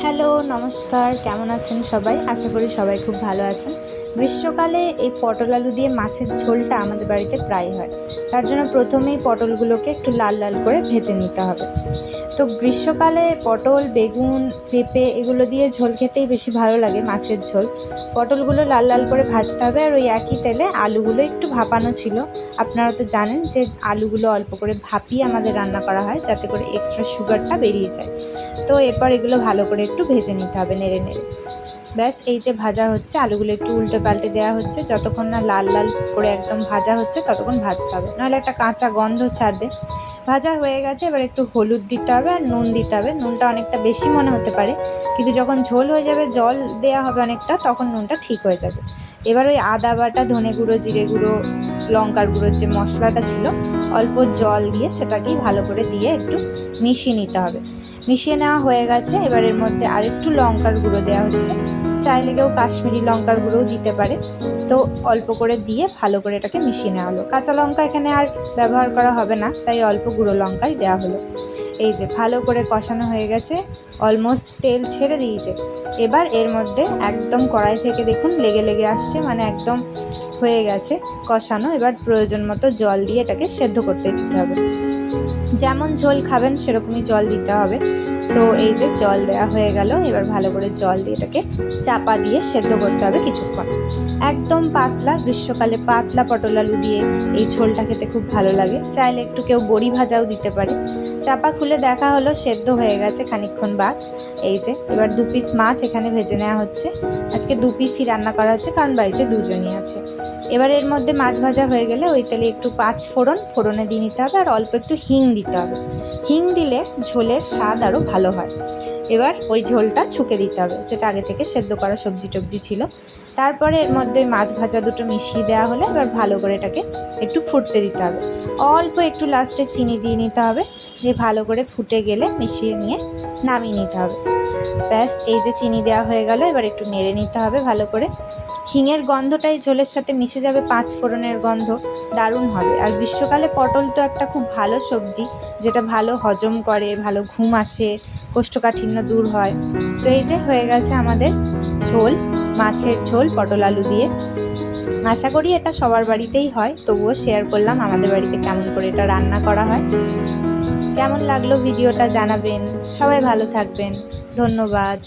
Hello, নমস্কার। কেমন আছেন সবাই? আশা করি সবাই খুব ভালো আছেন। গ্রীষ্মকালে এই পটল আলু দিয়ে মাছের ঝোলটা আমাদের বাড়িতে প্রায় হয়। তার জন্য প্রথমেই পটলগুলোকে একটু লাল লাল করে ভেজে নিতে হবে। তো গ্রীষ্মকালে পটল, বেগুন, পেঁপে এগুলো দিয়ে ঝোল খেতেই বেশি ভালো লাগে, মাছের ঝোল। পটলগুলো লাল লাল করে ভাজতে হবে, আর ওই একই তেলে আলুগুলো একটু ভাপানো ছিল। আপনারা তো জানেন যে আলুগুলো অল্প করে ভাপিয়ে আমাদের রান্না করা হয়, যাতে করে এক্সট্রা সুগারটা বেরিয়ে যায়। তো এরপর এগুলো ভালো করে একটু ভেজে নিতে হবে নেড়ে নেড়ে। ব্যাস, এই যে ভাজা হচ্ছে, আলুগুলো একটু উল্টে পাল্টে দেওয়া হচ্ছে, যতক্ষণ না লাল লাল করে একদম ভাজা হচ্ছে ততক্ষণ ভাজতে হবে, নাহলে একটা কাঁচা গন্ধ ছাড়বে। ভাজা হয়ে গেছে, এবার একটু হলুদ দিতে হবে আর নুন দিতে হবে। নুনটা অনেকটা বেশি মনে হতে পারে, কিন্তু যখন ঝোল হয়ে যাবে, জল দেওয়া হবে অনেকটা, তখন নুনটা ঠিক হয়ে যাবে। এবার ওই আদা বাটা, ধনে গুঁড়ো, জিরে গুঁড়ো, লঙ্কার গুঁড়োর যে মশলাটা ছিল, অল্প জল দিয়ে সেটাকেই ভালো করে দিয়ে একটু মিশিয়ে নিতে হবে। মিশিয়ে নেওয়া হয়ে গেছে, এবার এর মধ্যে আরেকটু লঙ্কার গুঁড়ো দেওয়া হচ্ছে। চাইলে কেউ কাশ্মীরি লঙ্কার গুঁড়োও দিতে পারে। তো অল্প করে দিয়ে ভালো করে এটাকে মিশিয়ে নেওয়া হলো। কাঁচা লঙ্কা এখানে আর ব্যবহার করা হবে না, তাই অল্প গুঁড়ো লঙ্কাই দেওয়া হলো। এই যে ভালো করে কষানো হয়ে গেছে, অলমোস্ট তেল ছেড়ে দিয়েছে। এবার এর মধ্যে একদম কড়াই থেকে দেখুন লেগে লেগে আসছে, মানে একদম হয়ে গেছে কষানো। এবার প্রয়োজন মতো জল দিয়ে এটাকে সেদ্ধ করতে দিতে হবে। যেমন ঝোল খাবেন সেরকমই জল দিতে হবে। তো এই যে জল দেওয়া হয়ে গেল, এবার ভালো করে জল দিয়ে এটাকে চাপা দিয়ে সেদ্ধ করতে হবে কিছুক্ষণ। একদম পাতলা, গ্রীষ্মকালে পাতলা পটল আলু দিয়ে এই ঝোলটা খেতে খুব ভালো লাগে। চাইলে একটু কেউ বড়ি ভাজাও দিতে পারে। চাপা খুলে দেখা হলো সেদ্ধ হয়ে গেছে খানিকক্ষণ বাদ। এই যে এবার 2 পিস মাছ এখানে ভেজে নেওয়া হচ্ছে। আজকে 2 পিসই রান্না করা হচ্ছে, কারণ বাড়িতে দুজনই আছে। এবার এর মধ্যে মাছ ভাজা হয়ে গেলে ওই তেলে একটু 5 ফোড়নে দিয়ে নিতে হবে, আর অল্প একটু হিং দিতে হবে। হিং দিলে ঝোলের স্বাদ আরও ভালো হয়। এবার ওই ঝোলটা ছুঁকে দিতে হবে, যেটা আগে থেকে সেদ্ধ করা সবজি টবজি ছিল। তারপরে এর মধ্যে মাছ ভাজা দুটো মিশিয়ে দেওয়া হলে এবার ভালো করে এটাকে একটু ফুটতে দিতে হবে। অল্প একটু লাস্টে চিনি দিয়ে নিতে হবে, দিয়ে ভালো করে ফুটে গেলে মিশিয়ে নিয়ে নামিয়ে নিতে হবে। ব্যাস, এই যে চিনি দেওয়া হয়ে গেল, এবার একটু নেড়ে নিতে হবে ভালো করে। হিঙের গন্ধটাই ঝোলের সাথে মিশে যাবে, 5 ফোড়নের গন্ধ দারুণ হবে। আর গ্রীষ্মকালে পটল তো একটা খুব ভালো সবজি, যেটা ভালো হজম করে, ভালো ঘুম আসে, কোষ্ঠকাঠিন্য দূর হয়। তো এই যে হয়ে গেছে আমাদের ঝোল, মাছের ঝোল পটল আলু দিয়ে। আশা করি এটা সবার বাড়িতেই হয়, তবুও শেয়ার করলাম আমাদের বাড়িতে কেমন করে এটা রান্না করা হয়। কেমন লাগলো ভিডিওটা জানাবেন। সবাই ভালো থাকবেন। ধন্যবাদ।